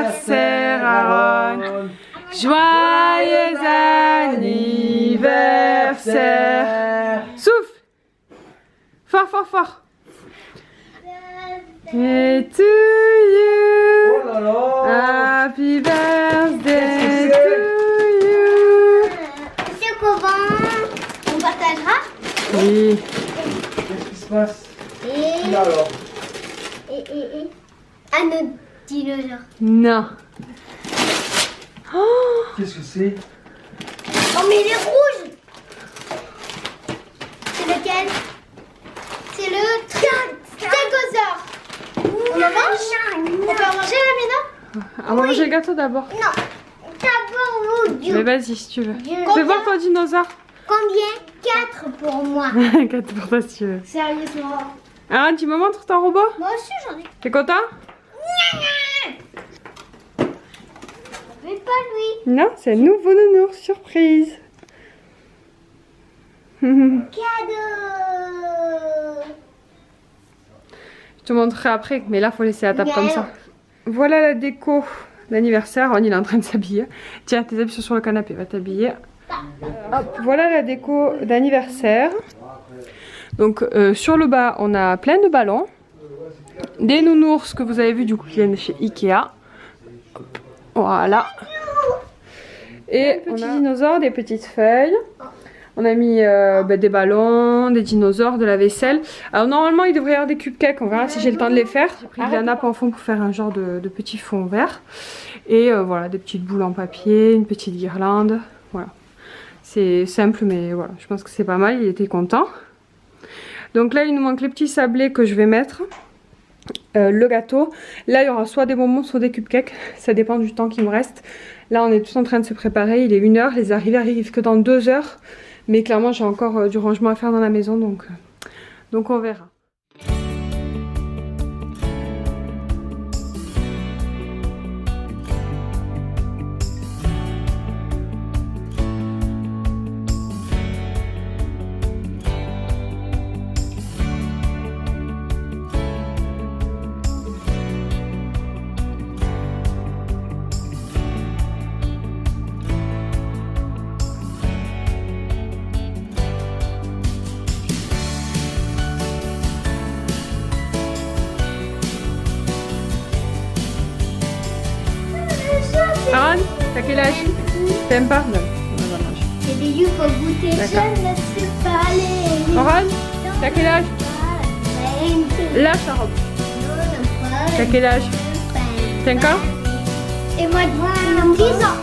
anniversaire Aaron. Joyeux anniversaire. Souffle. Fort, fort, fort. Et to you. Oh là là. Happy birthday to you. C'est comment on partagera? Oui. Qu'est-ce qui se passe? Et... Là alors. Un autre dinosaure. Non. Oh, Qu'est-ce que c'est? Oh mais il est rouge. C'est lequel? C'est le stégosaure. On le mange? On peut en manger la Mina? on va manger le gâteau d'abord. Non. D'abord vous, Dieu. Mais vas-y si tu veux. Fais Combien? voir ton dinosaure. Combien? 4 pour moi. 4 pour toi si tu veux. Sérieusement. Aaron, tu me montres ton robot? Moi aussi j'en ai. T'es content? Mais pas lui. Non, c'est un nouveau nounours, surprise. Cadeau. Je te montrerai après, mais là, faut laisser la table comme ça. Voilà la déco d'anniversaire. On il est en train de s'habiller. Tiens, tes habits sont sur le canapé, va t'habiller. Hop, voilà la déco d'anniversaire. Donc, sur le bas, on a plein de ballons. Des nounours que vous avez vu du coup qui viennent de chez Ikea. Hop, voilà. Et des petits dinosaures, des petites feuilles. On a mis des ballons, des dinosaures, de la vaisselle. Alors normalement il devrait y avoir des cupcakes, on verra si j'ai le temps de les faire. J'ai pris de la nappe en fond pour faire un genre de petit fond vert. Et voilà, des petites boules en papier, une petite guirlande. Voilà. C'est simple mais voilà, je pense que c'est pas mal, il était content. Donc là il nous manque les petits sablés que je vais mettre. Le gâteau. Là il y aura soit des bonbons soit des cupcakes. Ça dépend du temps qui me reste. Là on est tous en train de se préparer. Il est 1 h. Les arrivées arrivent que dans 2 heures. Mais clairement j'ai encore du rangement à faire dans la maison. Donc on verra. Aaron, t'as quel âge? T'aimes pas? Non, on va manger. C'est des yeux pour goûter. Je ne sais pas les... Aaron, t'as quel âge? Lâche ta robe. T'as quel âge? 5 ans? Et moi, 10 ans.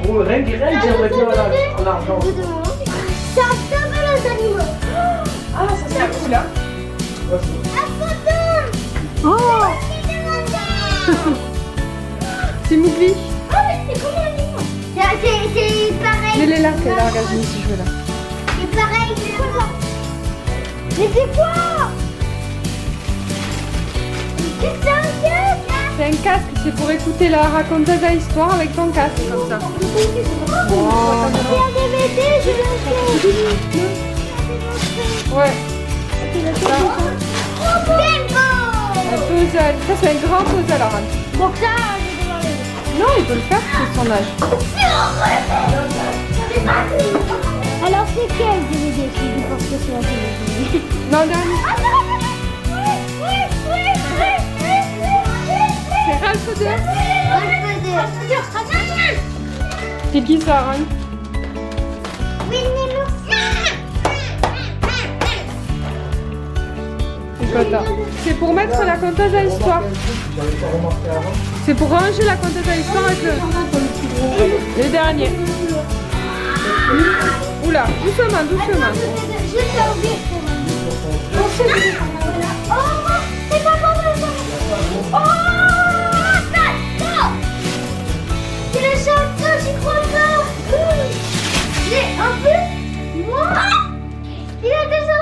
Gros, rien que j'aimerais bien en argent. Ça ressemble aux animaux. Ah, ça c'est cool là. Oh, C'est Mowgli. oh mais c'est comme un animal. C'est pareil. Mais elle est là, qu'elle a regardé si je veux là. C'est pareil. C'est quoi ça? Mais c'est quoi? Qu'est-ce que c'est un casque? C'est un casque, c'est pour écouter la raconteuse à histoire avec ton casque, comme ça. Wow. C'est un DVD, je l'ai fait. Ouais, Bingo! un puzzle. Ça, c'est un grand puzzle, Aaron. Donc ça, je vais devoir le faire. Non, il peut le faire, c'est son âge. Alors c'est quel DVD si vous pensez que c'est un DVD? Non, le dernier. C'est Ralph 2. C'est qui ça, Aaron? C'est pour mettre la conteuse à histoire. C'est pour ranger la conteuse à histoire avec le dernier. Oula, doucement, doucement. Oh, c'est pas bon le château. Oh, c'est le château, j'y crois pas. J'ai un peu. Moi, il a déjà.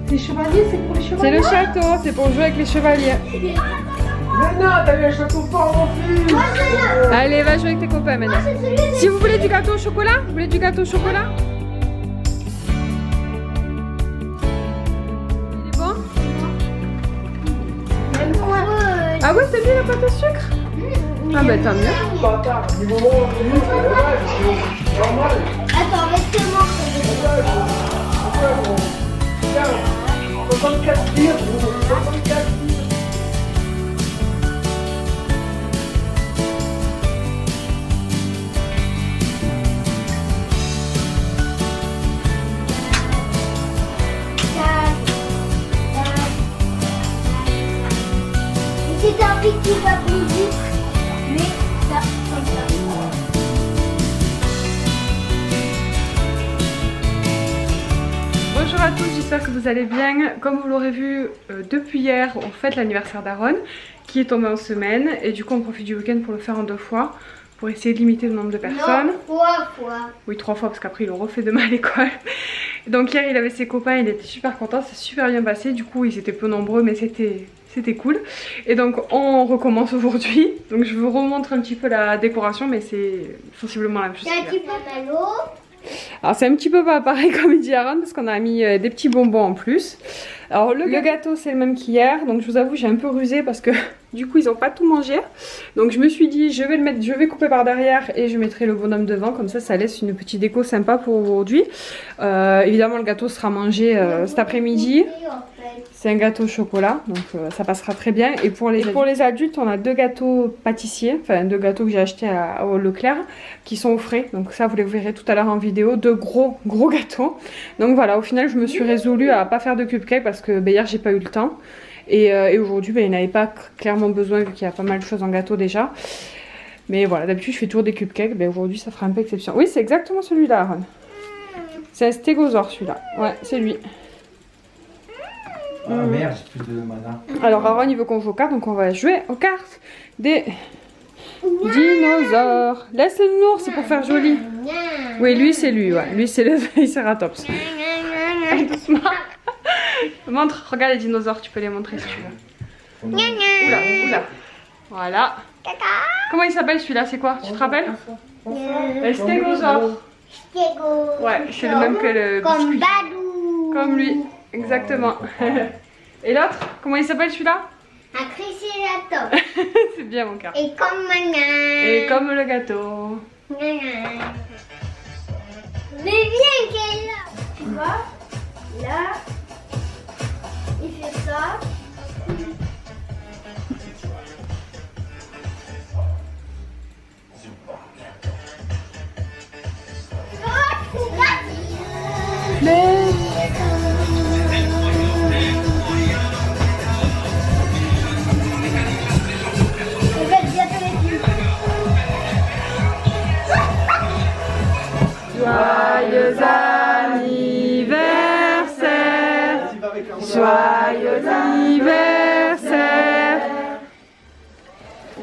Les chevaliers, c'est pour les chevaliers. C'est le château, c'est pour jouer avec les chevaliers. Mais non, t'as eu un château fort non plus. Moi, c'est là. Allez, va jouer avec tes copains maintenant. Moi, c'est celui de. Si vous voulez du gâteau au chocolat, vous voulez du gâteau au chocolat? Il est bon? Ah ouais, t'as mis la pâte à sucre? Ah bah tant mieux. Bâtard, du moment où on est c'est normal. Attends, restez-moi. 64 tirs, 64 tirs. C'est un pic qui va plus vite, mais ça, comme ça. Bonjour à tous, j'espère que vous allez bien. Comme vous l'aurez vu depuis hier, on fête l'anniversaire d'Aaron qui est tombé en semaine et du coup on profite du week-end pour le faire en 2 fois pour essayer de limiter le nombre de personnes. Non, 3 fois. Oui, 3 fois parce qu'après il le refait demain à l'école. Donc hier il avait ses copains, il était super content, c'est super bien passé. Du coup ils étaient peu nombreux mais c'était cool. Et donc on recommence aujourd'hui. Donc je vous remontre un petit peu la décoration mais c'est sensiblement la même chose. C'est un petit peu à l'eau. Alors c'est un petit peu pas pareil comme il dit Aaron parce qu'on a mis des petits bonbons en plus. Alors le gâteau c'est le même qu'hier, donc je vous avoue j'ai un peu rusé parce que du coup ils ont pas tout mangé. Donc je me suis dit je vais couper par derrière et je mettrai le bonhomme devant, comme ça laisse une petite déco sympa pour aujourd'hui. Évidemment le gâteau sera mangé cet après-midi. C'est un gâteau au chocolat, donc ça passera très bien. Et pour les adultes, on a 2 gâteaux pâtissiers, enfin 2 gâteaux que j'ai achetés au Leclerc, qui sont au frais. Donc ça, vous les verrez tout à l'heure en vidéo, 2 gros gâteaux. Donc voilà, au final, je me suis résolue à pas faire de cupcake parce que hier, j'ai pas eu le temps. Et aujourd'hui, il n'y en avait pas clairement besoin vu qu'il y a pas mal de choses en gâteau déjà. Mais voilà, d'habitude, je fais toujours des cupcakes. Aujourd'hui, ça fera un peu exception. Oui, c'est exactement celui-là, Aaron. C'est un stégosaure, celui-là. Ouais, c'est lui. Ah merde, j'ai plus de mana. Alors Aaron il veut qu'on joue aux cartes, donc on va jouer aux cartes des dinosaures. Laisse le nounours, c'est pour faire joli. Oui, lui c'est lui, ouais. Lui c'est le Triceratops. Doucement. Montre, regarde les dinosaures, tu peux les montrer si tu veux. Oula. Voilà. Comment il s'appelle celui-là, c'est quoi? Tu te rappelles? Le stégosaure. Ouais, c'est le même que le Comme biscuit. Badou. Comme lui, exactement. Et l'autre, comment il s'appelle celui-là? Un triceratops. C'est bien mon cœur. Et comme Mana. Et comme le gâteau. Mais viens qu'elle est là. Tu vois, là, il fait ça. Joyeux anniversaire, joyeux anniversaire.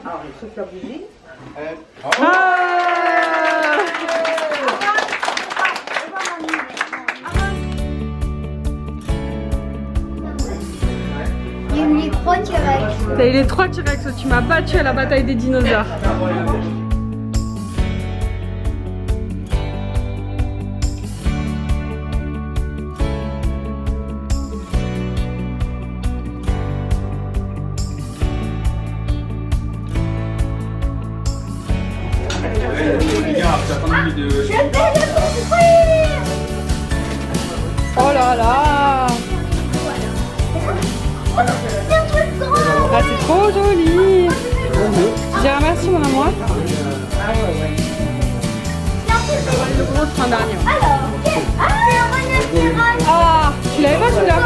Alors, je souffle la bougie. Ah! Il y a une micro T-Rex. T'as eu les 3 T-Rex, tu m'as battu à la bataille des dinosaures. Je vais le construire. Oh là là. C'est un truc grand. Ah, c'est trop joli. Je dirais merci mon amour. Le gros train d'Arnion. Alors, c'est un rhinocéros. Ah, tu l'avais pas celui-là?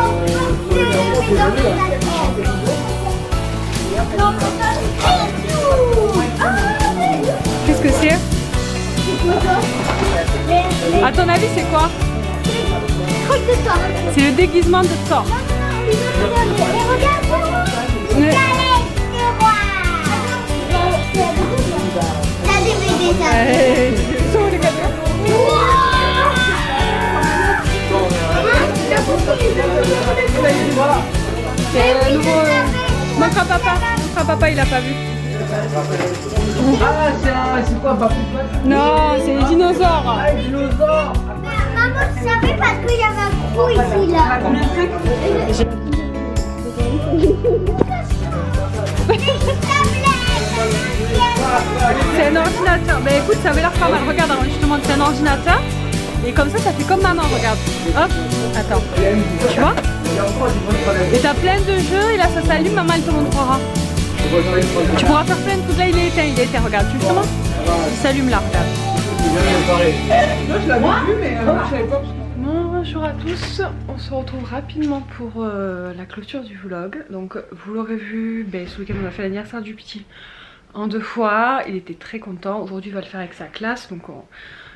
Qu'est-ce que c'est? À ton avis, c'est quoi? Truc de Thor. C'est le déguisement de Thor. Et regarde, Mais- galette des rois. La DVD, ça. Sont où les cadeaux? C'est le nouveau. Montre à papa. Montre à papa, il a pas vu. Ah, c'est quoi, Papy? Non, c'est les dinosaures. Ah, les dinosaures. Maman, tu savais parce qu'il y avait un trou ici, là. C'est un ordinateur. Mais écoute, ça avait l'air pas mal. Regarde, alors, je te montre, c'est un ordinateur. Et comme ça fait comme maman, regarde. Hop, attends. Tu vois? Et t'as plein de jeux et là ça s'allume, maman elle te montrera. Tu pourras faire plein de trucs. Là il est éteint, regarde, justement. Il s'allume là, regarde. Moi, je l'avais vu, mais je savais pas. Bonjour à tous, on se retrouve rapidement pour la clôture du vlog. Donc vous l'aurez vu, ce week-end on a fait l'anniversaire du petit en 2 fois. Il était très content, aujourd'hui il va le faire avec sa classe. Donc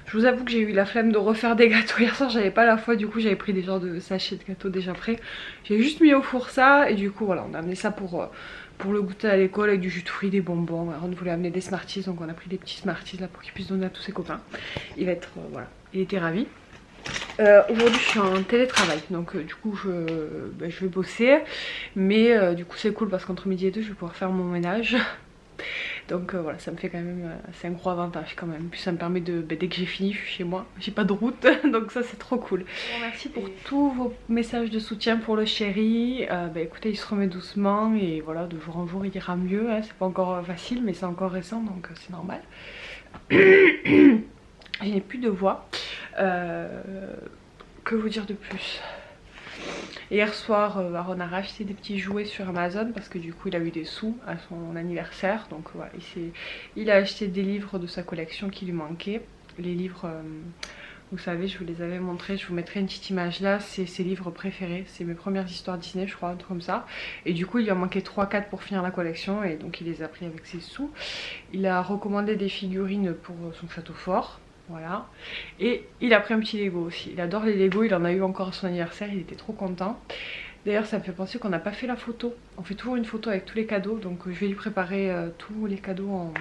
je vous avoue que j'ai eu la flemme de refaire des gâteaux hier soir, j'avais pas la foi, du coup j'avais pris des genres de sachets de gâteaux déjà prêts. J'ai juste mis au four ça et du coup voilà, on a amené ça pour le goûter à l'école avec du jus de fruits, des bonbons. On voulait amener des Smarties, donc on a pris des petits Smarties là pour qu'il puisse donner à tous ses copains. Il va être, voilà, il était ravi. Aujourd'hui je suis en télétravail, donc du coup je vais bosser, mais du coup c'est cool parce qu'entre midi et 2 je vais pouvoir faire mon ménage. Donc voilà, ça me fait quand même, c'est un gros avantage quand même. Puis ça me permet de, dès que j'ai fini, je suis chez moi, j'ai pas de route, donc ça c'est trop cool. Merci pour tous vos messages de soutien pour le chéri. Écoutez, il se remet doucement et voilà, de jour en jour il ira mieux. Hein. C'est pas encore facile, mais c'est encore récent, donc c'est normal. Je n'ai plus de voix. Que vous dire de plus? Hier soir, Aaron a racheté des petits jouets sur Amazon parce que du coup il a eu des sous à son anniversaire. Donc voilà, il a acheté des livres de sa collection qui lui manquaient. Les livres, vous savez, je vous les avais montrés, je vous mettrai une petite image là. C'est ses livres préférés, c'est mes premières histoires Disney je crois, un truc comme ça. Et du coup il lui en manquait 3-4 pour finir la collection et donc il les a pris avec ses sous. Il a recommandé des figurines pour son château fort. Voilà, et il a pris un petit Lego aussi. Il adore les Lego, il en a eu encore à son anniversaire, il était trop content. D'ailleurs ça me fait penser qu'on n'a pas fait la photo. On fait toujours une photo avec tous les cadeaux, donc je vais lui préparer tous les cadeaux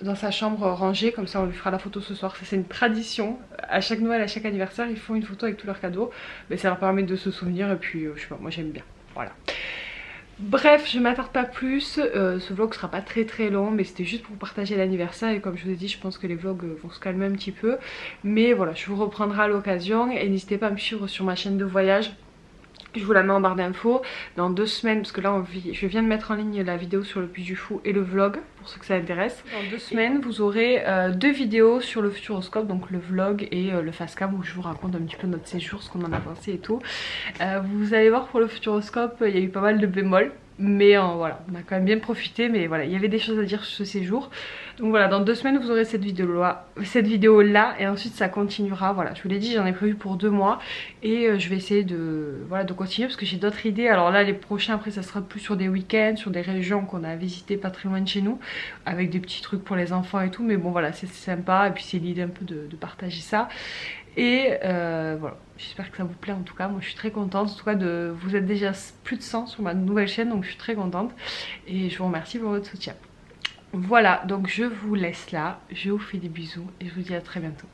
dans sa chambre rangée, comme ça on lui fera la photo ce soir. C'est une tradition, à chaque Noël, à chaque anniversaire ils font une photo avec tous leurs cadeaux. Mais ça leur permet de se souvenir et puis je sais pas, moi j'aime bien, voilà. Bref, je m'attarde pas plus, ce vlog sera pas très long, mais c'était juste pour partager l'anniversaire et comme je vous ai dit, je pense que les vlogs vont se calmer un petit peu. Mais voilà, je vous reprendrai à l'occasion et n'hésitez pas à me suivre sur ma chaîne de voyage. Je vous la mets en barre d'infos dans 2 semaines parce que là je viens de mettre en ligne la vidéo sur le Puy du Fou et le vlog pour ceux que ça intéresse. Dans 2 semaines vous aurez 2 vidéos sur le Futuroscope, donc le vlog et le Facecam où je vous raconte un petit peu notre séjour, ce qu'on en a pensé et tout. Vous allez voir pour le Futuroscope il y a eu pas mal de bémols. Mais voilà, on a quand même bien profité, mais voilà, il y avait des choses à dire sur ce séjour. Donc voilà, dans 2 semaines vous aurez cette vidéo là et ensuite ça continuera. Voilà, je vous l'ai dit, j'en ai prévu pour 2 mois et je vais essayer de continuer parce que j'ai d'autres idées. Alors là les prochains après ça sera plus sur des week-ends, sur des régions qu'on a visitées pas très loin de chez nous, avec des petits trucs pour les enfants et tout. Mais bon voilà, c'est sympa et puis c'est l'idée un peu de partager ça. Et voilà, j'espère que ça vous plaît en tout cas, moi je suis très contente, en tout cas vous êtes déjà plus de 100 sur ma nouvelle chaîne, donc je suis très contente et je vous remercie pour votre soutien. Voilà, donc je vous laisse là, je vous fais des bisous et je vous dis à très bientôt.